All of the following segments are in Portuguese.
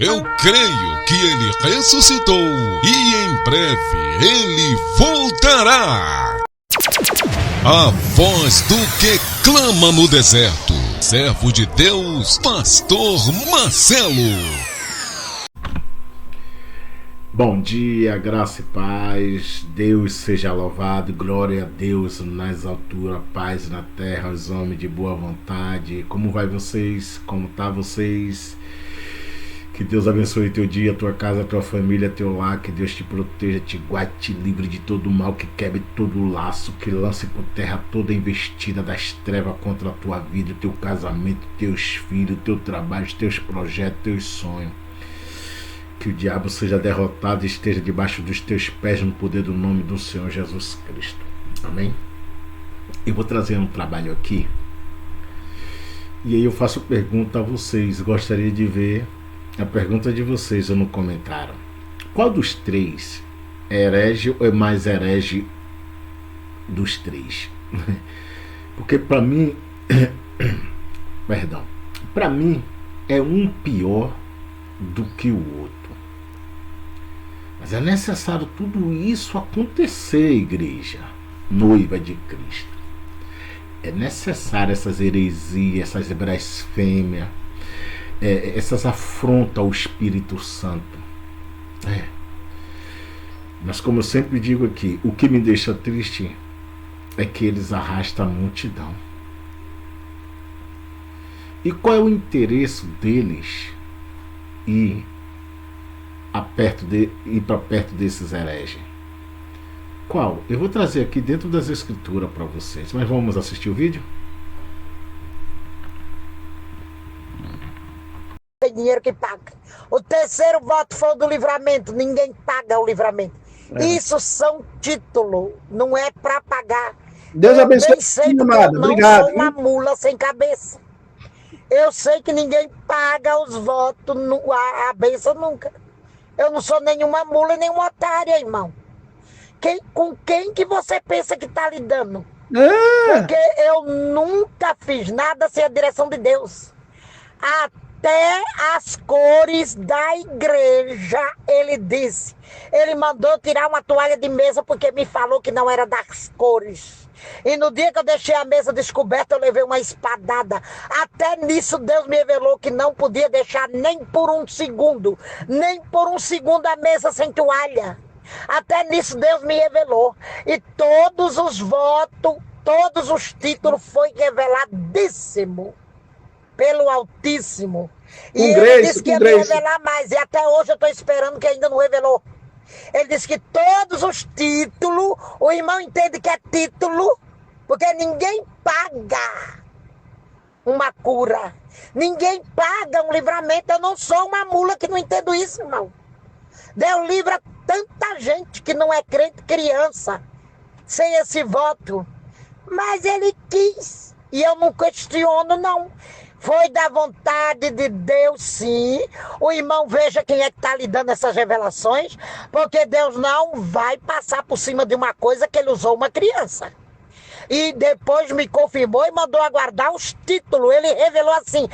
Eu creio que ele ressuscitou e em breve ele voltará. A voz do que clama no deserto. Servo de Deus, Pastor Marcelo. Bom dia, graça e paz. Deus seja louvado. Glória a Deus nas alturas, paz na terra, os homens de boa vontade. Como vai vocês? Como tá vocês? Que Deus abençoe teu dia, tua casa, tua família, teu lar. Que Deus te proteja, te guarde, te livre de todo mal, que quebre todo o laço, que lance por terra toda investida das trevas contra a tua vida, teu casamento, teus filhos, teu trabalho, teus projetos, teus sonhos. Que o diabo seja derrotado e esteja debaixo dos teus pés no poder do nome do Senhor Jesus Cristo. Amém? Eu vou trazer um trabalho aqui. E aí eu faço pergunta a vocês. Gostaria de ver a pergunta de vocês no comentário. Qual dos três é herege ou é mais herege dos três? Porque para mim, perdão, para mim é um pior do que o outro. Mas é necessário tudo isso acontecer, igreja, noiva de Cristo. É necessário essas heresias, essas blasfêmias, essas afrontas ao Espírito Santo. Mas como eu sempre digo aqui, o que me deixa triste é que eles arrastam a multidão. E qual é o interesse deles ir para perto desses hereges? Qual? Eu vou trazer aqui dentro das escrituras para vocês, mas vamos assistir o vídeo? Tem dinheiro que paga. O terceiro voto foi o do livramento. Ninguém paga o livramento. Isso são títulos, não é para pagar. Deus abençoe. Eu sei que eu não sou uma mula sem cabeça. Eu sei que ninguém paga os votos, a benção nunca. Eu não sou nenhuma mula e nenhuma otária, irmão. Com quem que você pensa que está lidando? Porque eu nunca fiz nada sem a direção de Deus. Até as cores da igreja, ele disse. Ele mandou tirar uma toalha de mesa porque me falou que não era das cores. E no dia que eu deixei a mesa descoberta, eu levei uma espadada. Até nisso Deus me revelou que não podia deixar nem por um segundo a mesa sem toalha. Até nisso Deus me revelou. E todos os votos, todos os títulos foi reveladíssimo pelo Altíssimo. E ele disse que ia me revelar mais. E até hoje eu estou esperando, que ainda não revelou. Ele disse que todos os títulos, o irmão entende que é título, porque ninguém paga uma cura. Ninguém paga um livramento. Eu não sou uma mula que não entendo isso, irmão. Deus livra tanta gente que não é crente, criança, sem esse voto. Mas ele quis. E eu não questiono, não. Foi da vontade de Deus, sim. O irmão veja quem é que está lhe dando essas revelações, porque Deus não vai passar por cima de uma coisa que ele usou uma criança. E depois me confirmou e mandou aguardar os títulos. Ele revelou assim: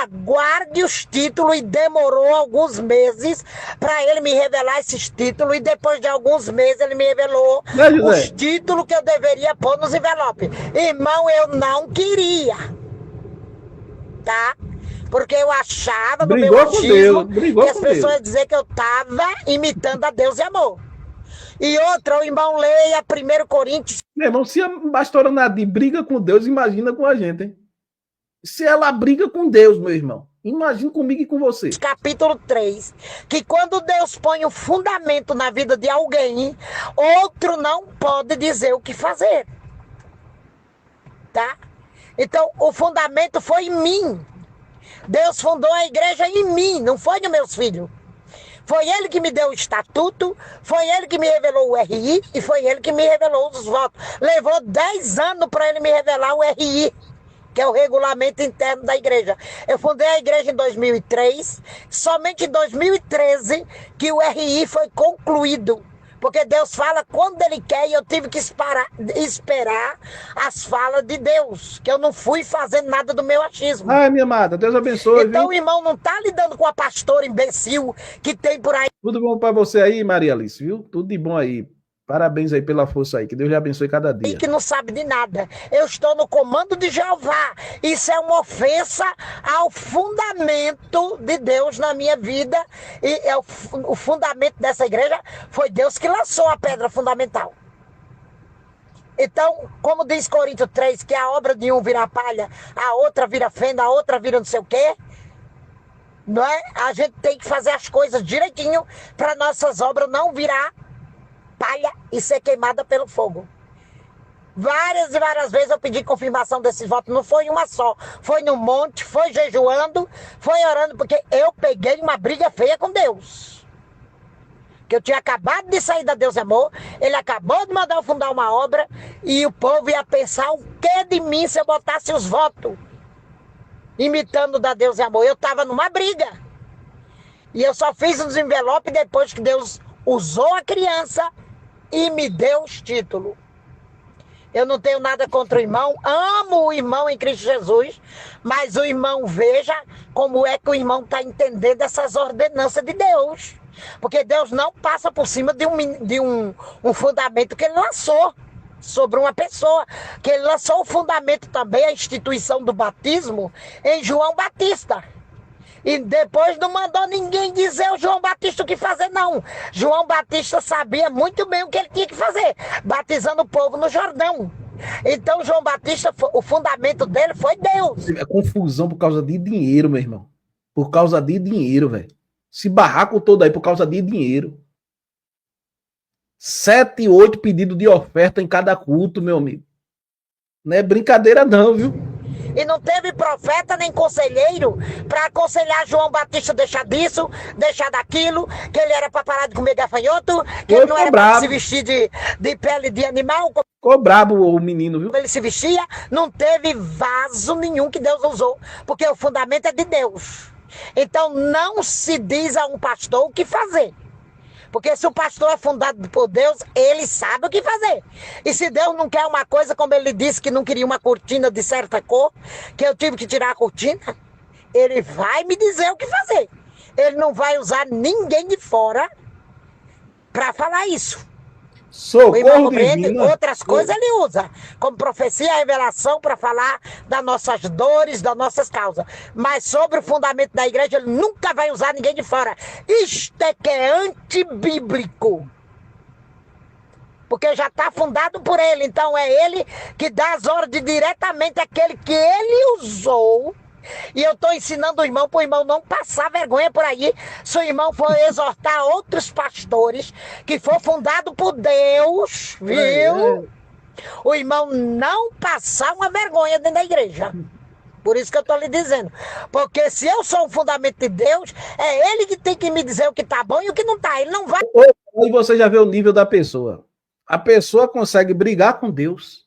aguarde os títulos, e demorou alguns meses para ele me revelar esses títulos. E depois de alguns meses ele me revelou os títulos que eu deveria pôr nos envelopes. Irmão, eu não queria. Tá? Porque eu achava no meu achismo que as pessoas iam dizer que eu estava imitando a Deus e amor. E outra, o irmão leia 1 Coríntios. Meu irmão, se a pastora Nadir briga com Deus, imagina com a gente, hein? Se ela briga com Deus, meu irmão, imagina comigo e com você. Capítulo 3, que quando Deus põe o fundamento na vida de alguém, outro não pode dizer o que fazer. Tá? Então, o fundamento foi em mim. Deus fundou a igreja em mim, não foi nos meus filhos. Foi ele que me deu o estatuto, foi ele que me revelou o RI e foi ele que me revelou os votos. Levou 10 anos para ele me revelar o RI, que é o regulamento interno da igreja. Eu fundei a igreja em 2003, somente em 2013 que o RI foi concluído. Porque Deus fala quando Ele quer e eu tive que esperar as falas de Deus. Que eu não fui fazendo nada do meu achismo. Ai, minha amada, Deus abençoe. Então viu? o irmão não está lidando com a pastora imbecil que tem por aí. Tudo bom para você aí, Maria Alice, viu? Tudo de bom aí. Parabéns aí pela força aí. Que Deus lhe abençoe cada dia. Que não sabe de nada. Eu estou no comando de Jeová. Isso é uma ofensa ao fundamento de Deus na minha vida. E o fundamento dessa igreja foi Deus que lançou a pedra fundamental. Então, como diz Coríntios 3, que a obra de um vira palha, a outra vira fenda, a outra vira não sei o quê. Não é? A gente tem que fazer as coisas direitinho para nossas obras não virar palha e ser queimada pelo fogo. Várias e várias vezes eu pedi confirmação desse voto, não foi uma só. Foi no monte, foi jejuando, foi orando, porque eu peguei uma briga feia com Deus. Que eu tinha acabado de sair da Deus Amor, ele acabou de mandar eu fundar uma obra, e o povo ia pensar o que de mim se eu botasse os votos, imitando da Deus Amor. Eu estava numa briga. E eu só fiz os envelopes depois que Deus usou a criança e me deu os títulos. Eu não tenho nada contra o irmão, amo o irmão em Cristo Jesus, mas o irmão veja como é que o irmão está entendendo essas ordenanças de Deus. Porque Deus não passa por cima de um fundamento que ele lançou sobre uma pessoa. Que ele lançou o fundamento também, a instituição do batismo, em João Batista. E depois não mandou ninguém dizer ao João Batista o que fazer, não. João Batista sabia muito bem o que ele tinha que fazer, batizando o povo no Jordão. Então João Batista, o fundamento dele foi Deus. É confusão por causa de dinheiro, meu irmão. Por causa de dinheiro, velho. Se barraco todo aí por causa de dinheiro. 7, 8 pedidos de oferta em cada culto, meu amigo. Não é brincadeira não, viu? E não teve profeta nem conselheiro para aconselhar João Batista deixar disso, deixar daquilo, que ele era para parar de comer gafanhoto, que ele não era para se vestir de pele de animal. Ficou brabo o menino, viu? Ele se vestia, não teve vaso nenhum que Deus usou, porque o fundamento é de Deus. Então não se diz a um pastor o que fazer. Porque se o pastor é fundado por Deus, ele sabe o que fazer. E se Deus não quer uma coisa, como ele disse que não queria uma cortina de certa cor, que eu tive que tirar a cortina, ele vai me dizer o que fazer. Ele não vai usar ninguém de fora para falar isso. Socorro divino. Outras coisas ele usa, como profecia, revelação, para falar das nossas dores, das nossas causas. Mas sobre o fundamento da igreja, ele nunca vai usar ninguém de fora. Isto é que é antibíblico. Porque já está fundado por ele. Então é ele que dá as ordens diretamente àquele que ele usou. E eu estou ensinando o irmão para o irmão não passar vergonha por aí. Se o irmão for exortar outros pastores que for fundado por Deus, viu? O irmão não passar uma vergonha dentro da igreja. Por isso que eu estou lhe dizendo. Porque se eu sou um fundamento de Deus, é ele que tem que me dizer o que está bom e o que não está. Ele não vai... Aí você já vê o nível da pessoa. A pessoa consegue brigar com Deus.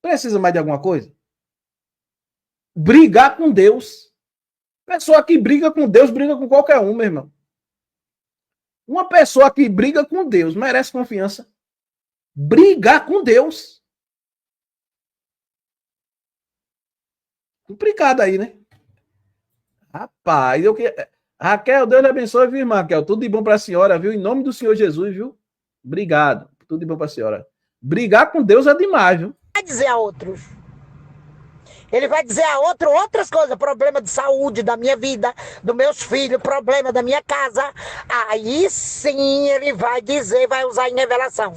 Precisa mais de alguma coisa? Brigar com Deus. Pessoa que briga com Deus, briga com qualquer um, meu irmão. Uma pessoa que briga com Deus merece confiança. Brigar com Deus. Complicado aí, né? Rapaz, eu que... Raquel, Deus lhe abençoe, viu, irmã Raquel? Tudo de bom para a senhora, viu? Em nome do Senhor Jesus, viu? Obrigado. Tudo de bom para a senhora. Brigar com Deus é demais, viu? Vai dizer a outros. Ele vai dizer a outras coisas, problema de saúde da minha vida, dos meus filhos, problema da minha casa. Aí sim ele vai dizer, vai usar em revelação.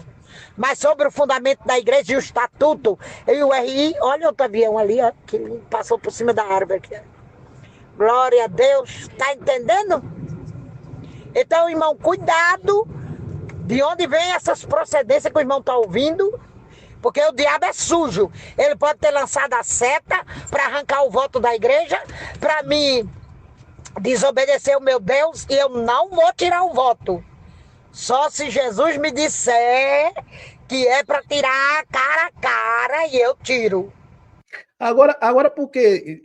Mas sobre o fundamento da igreja e o estatuto, e o RI, olha outro avião ali, ó, que passou por cima da árvore aqui. Glória a Deus, tá entendendo? Então, irmão, cuidado de onde vem essas procedências que o irmão tá ouvindo. Porque o diabo é sujo. Ele pode ter lançado a seta para arrancar o voto da igreja, para me desobedecer o meu Deus, e eu não vou tirar o voto. Só se Jesus me disser que é para tirar cara a cara e eu tiro. Agora por que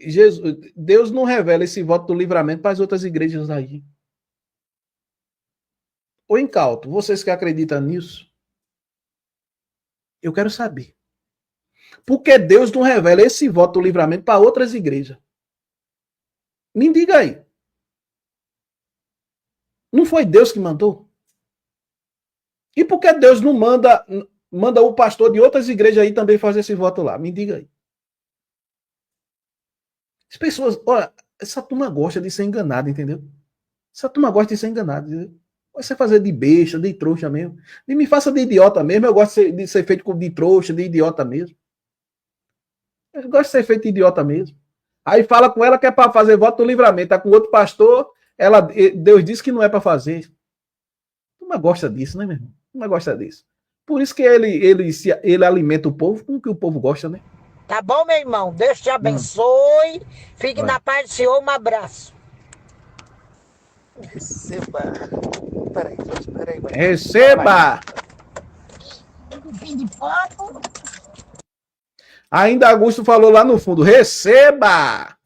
Deus não revela esse voto do livramento para as outras igrejas aí? Ou incauto, vocês que acreditam nisso, eu quero saber. Por que Deus não revela esse voto do livramento para outras igrejas? Me diga aí. Não foi Deus que mandou? E por que Deus não manda o pastor de outras igrejas aí também fazer esse voto lá? Me diga aí. As pessoas, olha, essa turma gosta de ser enganada, entendeu? Essa turma gosta de ser enganada, entendeu? Você fazer de besta, de trouxa mesmo. E me faça de idiota mesmo, eu gosto de ser feito de trouxa, de idiota mesmo. Eu gosto de ser feito de idiota mesmo. Aí fala com ela que é para fazer voto do livramento, tá com outro pastor, Deus disse que não é para fazer. Turma gosta disso, né, meu irmão? Turma gosta disso. Por isso que ele alimenta o povo com o que o povo gosta, né? Tá bom, meu irmão? Deus te abençoe. Fique na paz do Senhor. Um abraço. Receba. Peraí. Receba! Ainda Augusto falou lá no fundo, receba!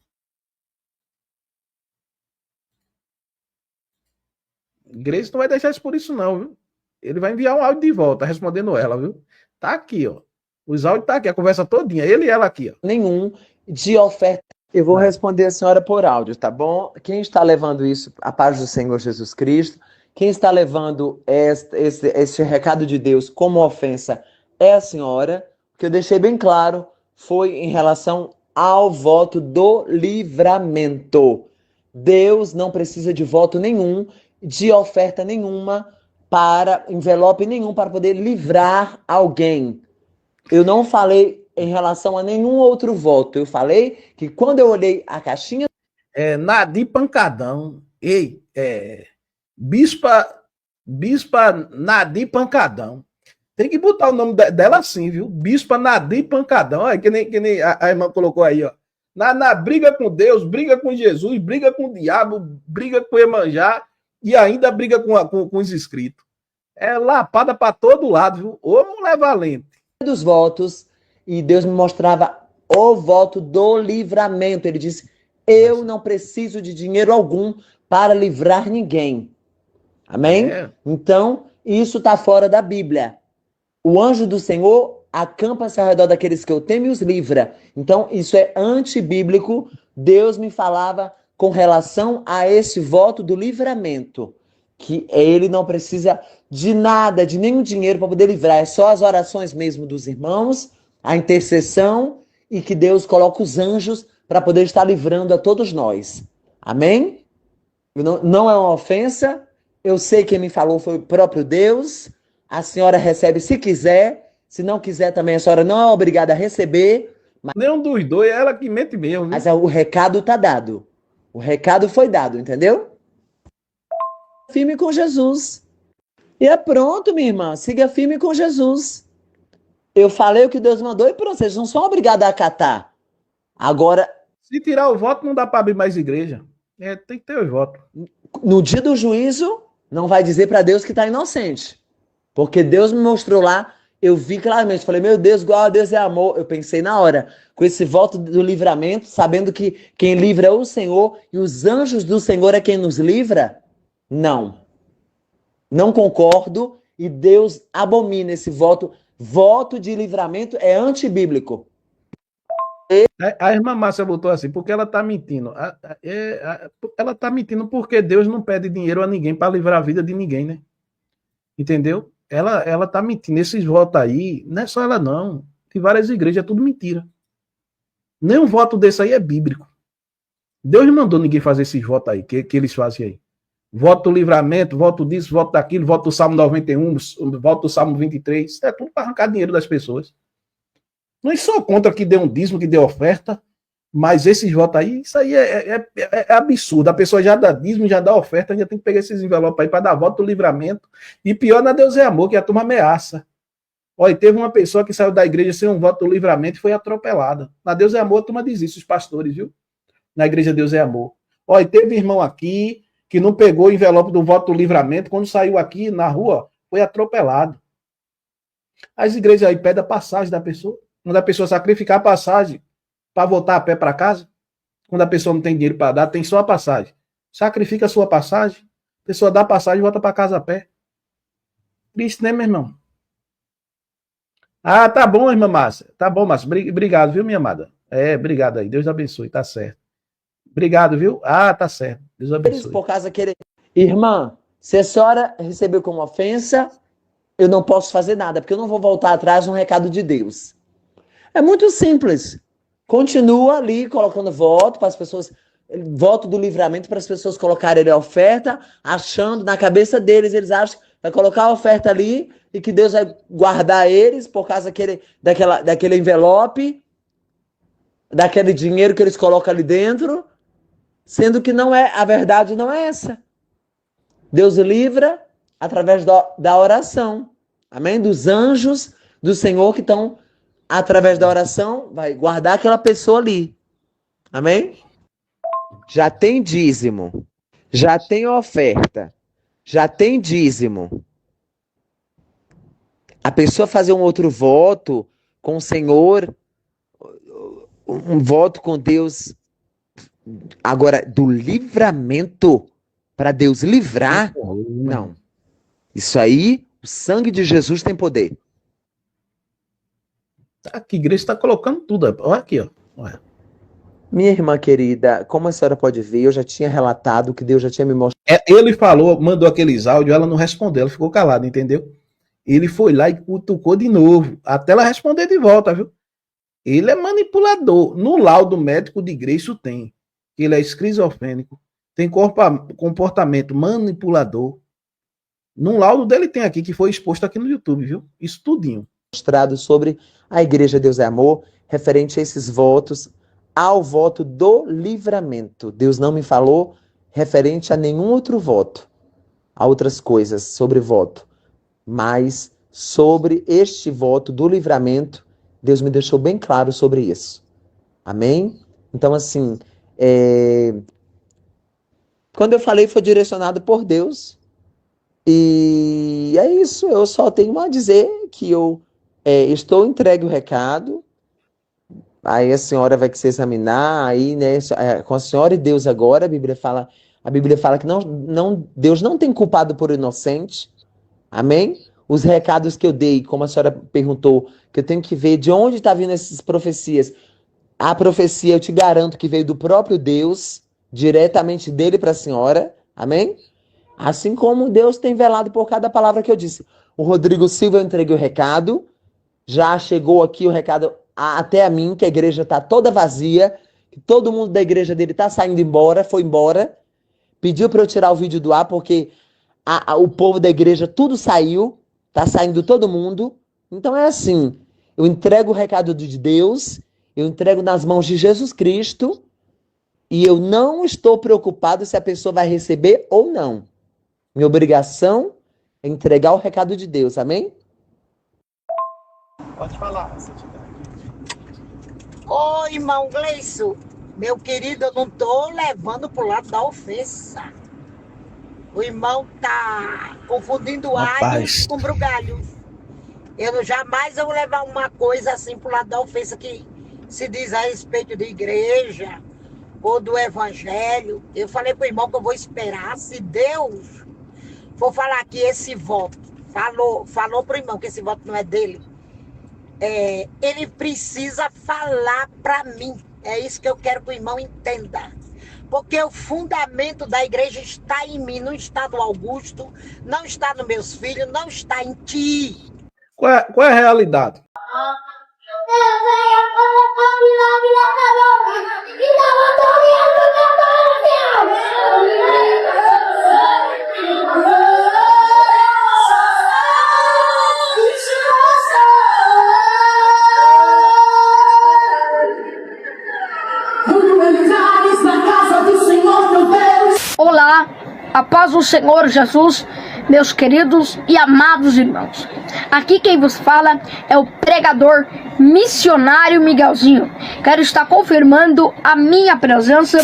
Grace não vai deixar isso por isso não, viu? Ele vai enviar um áudio de volta, respondendo ela, viu? Tá aqui, ó. Os áudios tá aqui, a conversa todinha, ele e ela aqui, ó. Nenhum de oferta. Eu vou responder a senhora por áudio, tá bom? Quem está levando isso, a paz do Senhor Jesus Cristo, quem está levando esse recado de Deus como ofensa é a senhora, que eu deixei bem claro, foi em relação ao voto do livramento. Deus não precisa de voto nenhum, de oferta nenhuma, para envelope nenhum, para poder livrar alguém. Eu não falei em relação a nenhum outro voto. Eu falei que quando eu olhei a caixinha... Nadir Pancadão. Ei, Bispa Nadir Pancadão. Tem que botar o nome dela assim, viu? Bispa Nadir Pancadão. Olha, que nem a irmã colocou aí, ó. Na briga com Deus, briga com Jesus, briga com o diabo, briga com o Iemanjá e ainda briga com os inscritos. É lapada para todo lado, viu? Ô mulher valente. Dos votos, e Deus me mostrava o voto do livramento. Ele disse, eu não preciso de dinheiro algum para livrar ninguém. Amém? Então, isso está fora da Bíblia. O anjo do Senhor acampa-se ao redor daqueles que eu temo e os livra. Então, isso é antibíblico. Deus me falava com relação a esse voto do livramento, que ele não precisa de nada, de nenhum dinheiro para poder livrar. É só as orações mesmo dos irmãos, a intercessão, e que Deus coloca os anjos para poder estar livrando a todos nós. Amém? Não é uma ofensa. Eu sei que quem me falou foi o próprio Deus. A senhora recebe se quiser. Se não quiser também, a senhora não é obrigada a receber. Nenhum dos dois, é ela que mente mesmo. Viu? Mas o recado está dado. O recado foi dado, entendeu? Firme com Jesus. E é pronto, minha irmã. Siga firme com Jesus. Eu falei o que Deus mandou e pronto. Vocês não são obrigados a acatar. Agora... Se tirar o voto, não dá para abrir mais igreja. Tem que ter o voto. No dia do juízo, não vai dizer para Deus que está inocente. Porque Deus me mostrou lá, eu vi claramente. Falei, meu Deus, igual a Deus é amor. Eu pensei na hora, com esse voto do livramento, sabendo que quem livra é o Senhor e os anjos do Senhor é quem nos livra. Não. Não concordo e Deus abomina esse voto. Voto de livramento é antibíblico. A irmã Márcia botou assim, porque ela está mentindo. Ela está mentindo porque Deus não pede dinheiro a ninguém para livrar a vida de ninguém, né? Entendeu? Ela está mentindo. Esses votos aí, não é só ela não. Tem várias igrejas, é tudo mentira. Nenhum voto desse aí é bíblico. Deus não mandou ninguém fazer esses votos aí, que eles fazem aí. Voto do livramento, voto disso, voto daquilo, voto do Salmo 91, voto do Salmo 23. Isso é tudo para arrancar dinheiro das pessoas. Não sou contra que dê um dízimo, que dê oferta, mas esses votos aí, isso aí é absurdo. A pessoa já dá dízimo, já dá oferta, ainda tem que pegar esses envelopes aí para dar voto do livramento. E pior, na Deus é amor, que a turma ameaça. Olha, teve uma pessoa que saiu da igreja sem um voto do livramento e foi atropelada. Na Deus é amor, a turma diz isso, os pastores, viu? Na igreja Deus é amor. Olha, teve irmão aqui que não pegou o envelope do voto do livramento, quando saiu aqui na rua, foi atropelado. As igrejas aí pedem a passagem da pessoa. Quando a pessoa sacrificar a passagem para voltar a pé para casa, quando a pessoa não tem dinheiro para dar, tem só a passagem. Sacrifica a sua passagem, a pessoa dá a passagem e volta para casa a pé. Cristo, né, meu irmão? Ah, tá bom, irmã Márcia. Tá bom, Márcia. Obrigado, viu, minha amada? Obrigado aí. Deus abençoe, tá certo. Obrigado, viu? Ah, tá certo. Deus abençoe. Por causa que ele... Irmã, se a senhora recebeu como ofensa, eu não posso fazer nada, porque eu não vou voltar atrás no recado de Deus. É muito simples. Continua ali colocando voto para as pessoas, voto do livramento para as pessoas colocarem a oferta, achando na cabeça deles, eles acham que vai colocar a oferta ali e que Deus vai guardar eles por causa daquele envelope, daquele dinheiro que eles colocam ali dentro, sendo que não é, a verdade não é essa. Deus livra através da oração. Amém? Dos anjos do Senhor que estão, através da oração, vai guardar aquela pessoa ali. Amém? Já tem dízimo. Já tem oferta. Já tem dízimo. A pessoa fazer um outro voto com o Senhor, um voto com Deus, agora, do livramento, para Deus livrar, não. Isso aí, o sangue de Jesus tem poder. Aqui, a igreja está colocando tudo. Olha aqui, ó. Olha. Minha irmã querida, como a senhora pode ver, eu já tinha relatado que Deus já tinha me mostrado. Ele falou, mandou aqueles áudios, ela não respondeu, ela ficou calada, entendeu? Ele foi lá e cutucou de novo, até ela responder de volta, viu? Ele é manipulador. No laudo médico de igreja isso tem. Ele é esquizofrênico, tem comportamento manipulador. No laudo dele tem aqui, que foi exposto aqui no YouTube, viu? Isso tudinho. Mostrado sobre a Igreja Deus é Amor, referente a esses votos, ao voto do livramento. Deus não me falou referente a nenhum outro voto, a outras coisas sobre voto, mas sobre este voto do livramento, Deus me deixou bem claro sobre isso. Amém? Então, assim, quando eu falei foi direcionado por Deus. E é isso, eu só tenho a dizer que eu estou entregue o recado. Aí a senhora vai que se examinar, aí, né, com a senhora e Deus agora, a Bíblia fala que Deus não tem culpado por inocente. Amém? Os recados que eu dei, como a senhora perguntou, que eu tenho que ver de onde está vindo essas profecias. A profecia, eu te garanto que veio do próprio Deus, diretamente dele para a senhora. Amém? Assim como Deus tem velado por cada palavra que eu disse. O Rodrigo Silva, eu entreguei o recado. Já chegou aqui o recado até a mim, que a igreja está toda vazia, que todo mundo da igreja dele está saindo embora, foi embora. Pediu para eu tirar o vídeo do ar, porque o povo da igreja tudo saiu, está saindo todo mundo. Então é assim, eu entrego o recado de Deus, eu entrego nas mãos de Jesus Cristo, e eu não estou preocupado se a pessoa vai receber ou não. Minha obrigação é entregar o recado de Deus, amém? Pode falar, Ô, irmão Gleison, meu querido, eu não tô levando pro lado da ofensa. O irmão tá confundindo alhos com brugalhos. Jamais eu vou levar uma coisa assim pro lado da ofensa que se diz a respeito de igreja ou do evangelho. Eu falei pro irmão que eu vou esperar, se Deus for falar que esse voto, falou pro irmão que esse voto não é dele, ele precisa falar para mim. É isso que eu quero que o irmão entenda. Porque o fundamento da igreja está em mim, não está no Augusto, não está nos meus filhos, não está em ti. Qual é a realidade? Olá, a paz do Senhor Jesus, meus queridos e amados irmãos. Aqui quem vos fala é o pregador missionário Miguelzinho. Quero estar confirmando a minha presença.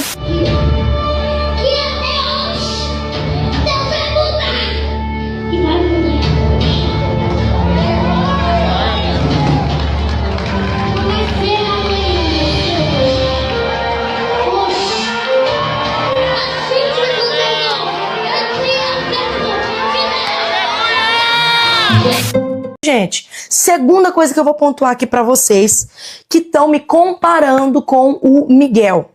Gente, segunda coisa que eu vou pontuar aqui pra vocês, que estão me comparando com o Miguel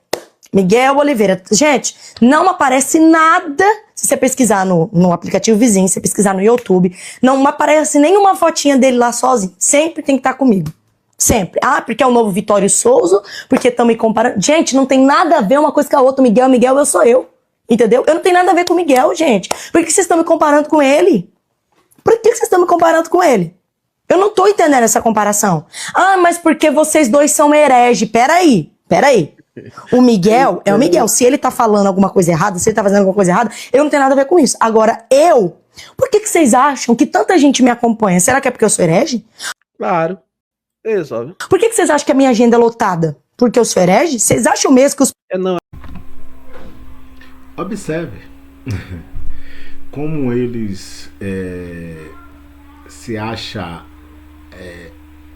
Oliveira. Gente, não aparece nada, se você pesquisar no aplicativo vizinho, se você pesquisar no YouTube, não aparece nenhuma fotinha dele lá sozinho. Sempre tem que estar comigo. Sempre. Ah, porque é o novo Vitório Souza, porque estão me comparando. Gente, não tem nada a ver uma coisa com a outra. Miguel, eu sou eu. Entendeu? Eu não tenho nada a ver com o Miguel, gente. Por que vocês estão me comparando com ele? Por que vocês estão me comparando com ele? Eu não tô entendendo essa comparação. Ah, mas porque vocês dois são herege. Peraí. O Miguel é o Miguel. Se ele tá falando alguma coisa errada, se ele tá fazendo alguma coisa errada, eu não tenho nada a ver com isso. Agora, por que vocês acham que tanta gente me acompanha? Será que é porque eu sou herege? Claro. Resolve. Por que vocês acham que a minha agenda é lotada? Porque eu sou herege? Vocês acham mesmo que os... Não. Observe como eles se acham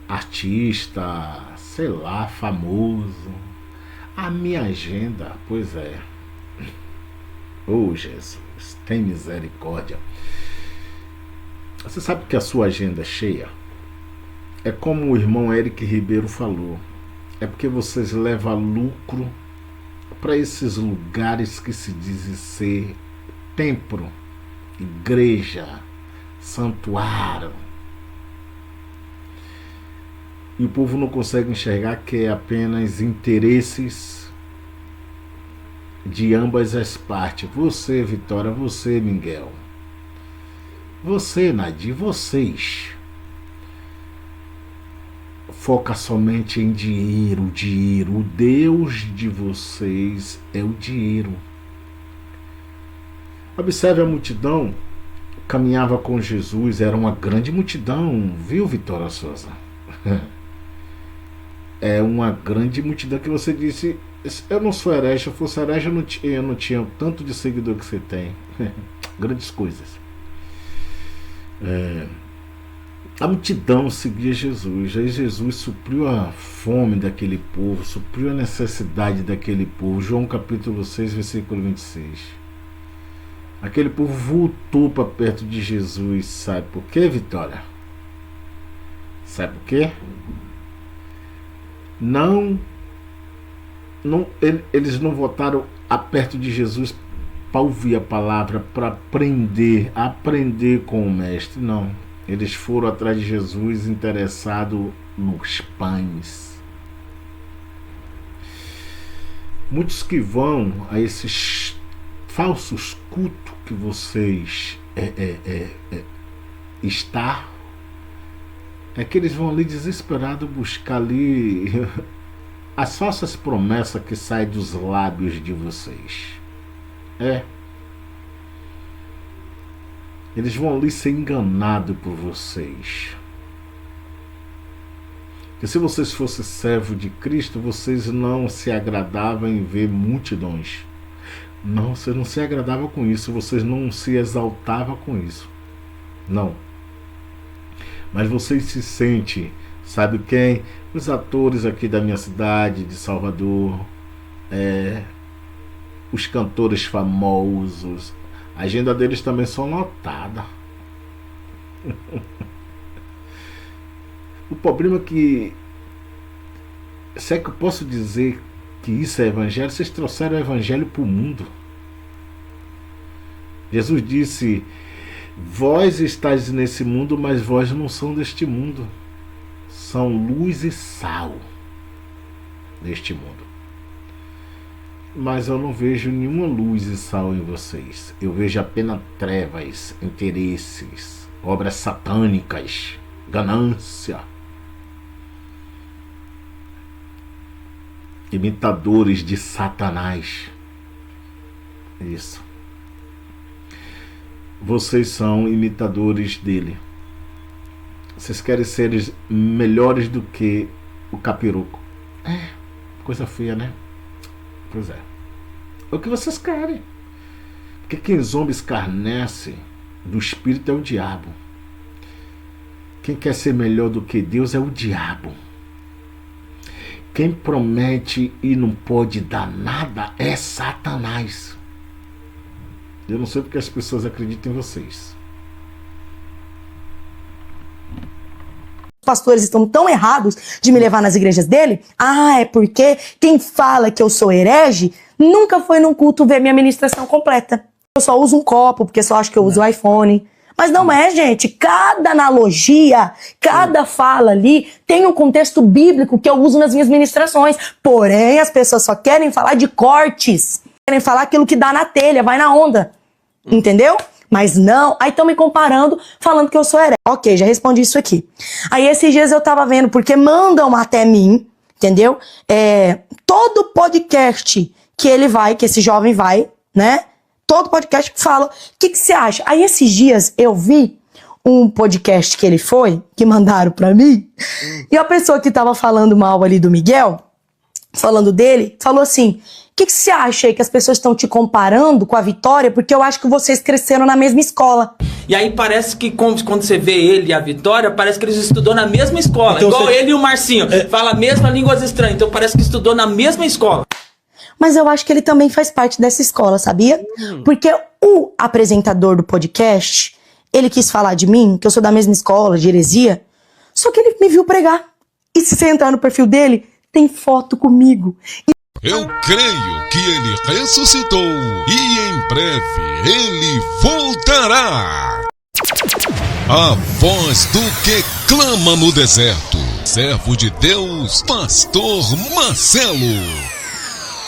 artista, sei lá, famoso. A minha agenda, pois é. Oh, Jesus, tem misericórdia. Você sabe que a sua agenda é cheia? É como o irmão Eric Ribeiro falou. É porque vocês levam lucro para esses lugares que se dizem ser templo, igreja, santuário. E o povo não consegue enxergar que é apenas interesses de ambas as partes. Você, Vitória, você, Miguel, você, Nadir, vocês foca somente em dinheiro. O Deus de vocês é o dinheiro. Observe a multidão caminhava com Jesus, era uma grande multidão, viu, Vitória Souza? É uma grande multidão que você disse, eu não sou herege, se eu fosse herege eu não tinha tanto de seguidor que você tem. Grandes coisas. A multidão seguia Jesus. Aí Jesus supriu a fome daquele povo, supriu a necessidade daquele povo. João capítulo 6, versículo 26. Aquele povo voltou para perto de Jesus. Sabe por quê, Vitória? Sabe por quê? Eles não voltaram a perto de Jesus para ouvir a palavra, para aprender com o mestre, não. Eles foram atrás de Jesus interessados nos pães. Muitos que vão a esses falsos cultos que vocês está, é que eles vão ali desesperados buscar ali as falsas promessas que saem dos lábios de vocês. Eles vão ali ser enganados por vocês. Porque se vocês fossem servos de Cristo, vocês não se agradavam em ver multidões. Não, você não se agradava com isso, vocês não se exaltavam com isso. Não. Mas vocês se sentem, sabe quem? Os atores aqui da minha cidade, de Salvador, os cantores famosos, a agenda deles também são lotada. O problema é que, se é que eu posso dizer que isso é evangelho, vocês trouxeram o evangelho para o mundo. Jesus disse: vós estáis nesse mundo, mas vós não são deste mundo. São luz e sal deste mundo. Mas eu não vejo nenhuma luz e sal em vocês. Eu vejo apenas trevas, interesses, obras satânicas, ganância. Imitadores de Satanás. Isso. Vocês são imitadores dele. Vocês querem ser melhores do que o capiroco. Coisa feia, né? Pois é. É o que vocês querem. Porque quem zomba escarnece do espírito é o diabo. Quem quer ser melhor do que Deus é o diabo. Quem promete e não pode dar nada é Satanás. Eu não sei porque as pessoas acreditam em vocês. pastores estão tão errados de me levar nas igrejas dele? Ah, é porque quem fala que eu sou herege nunca foi num culto ver minha ministração completa. Eu só uso um copo, porque só acho que eu uso o iPhone. Mas não é, gente. Cada analogia, cada fala ali tem um contexto bíblico que eu uso nas minhas ministrações. Porém, as pessoas só querem falar de cortes. Querem falar aquilo que dá na telha, vai na onda. Entendeu? Mas não. Aí estão me comparando, falando que eu sou herege. Ok, já respondi isso aqui. Aí esses dias eu tava vendo, porque mandam até mim, entendeu? Todo podcast que ele vai, que esse jovem vai, né? Todo podcast fala, o que você acha? Aí esses dias eu vi um podcast que ele foi, que mandaram pra mim, e a pessoa que tava falando mal ali do Miguel, falando dele, falou assim, o que você acha aí que as pessoas estão te comparando com a Vitória? Porque eu acho que vocês cresceram na mesma escola. E aí parece que quando você vê ele e a Vitória, parece que eles estudou na mesma escola. Então, igual ele e o Marcinho, fala a mesma línguas estranhas, então parece que estudou na mesma escola. Mas eu acho que ele também faz parte dessa escola, sabia? Porque o apresentador do podcast, ele quis falar de mim, que eu sou da mesma escola, de heresia, só que ele me viu pregar. E se você entrar no perfil dele, tem foto comigo. Eu creio que ele ressuscitou e em breve ele voltará. A voz do que clama no deserto. Servo de Deus, Pastor Marcelo.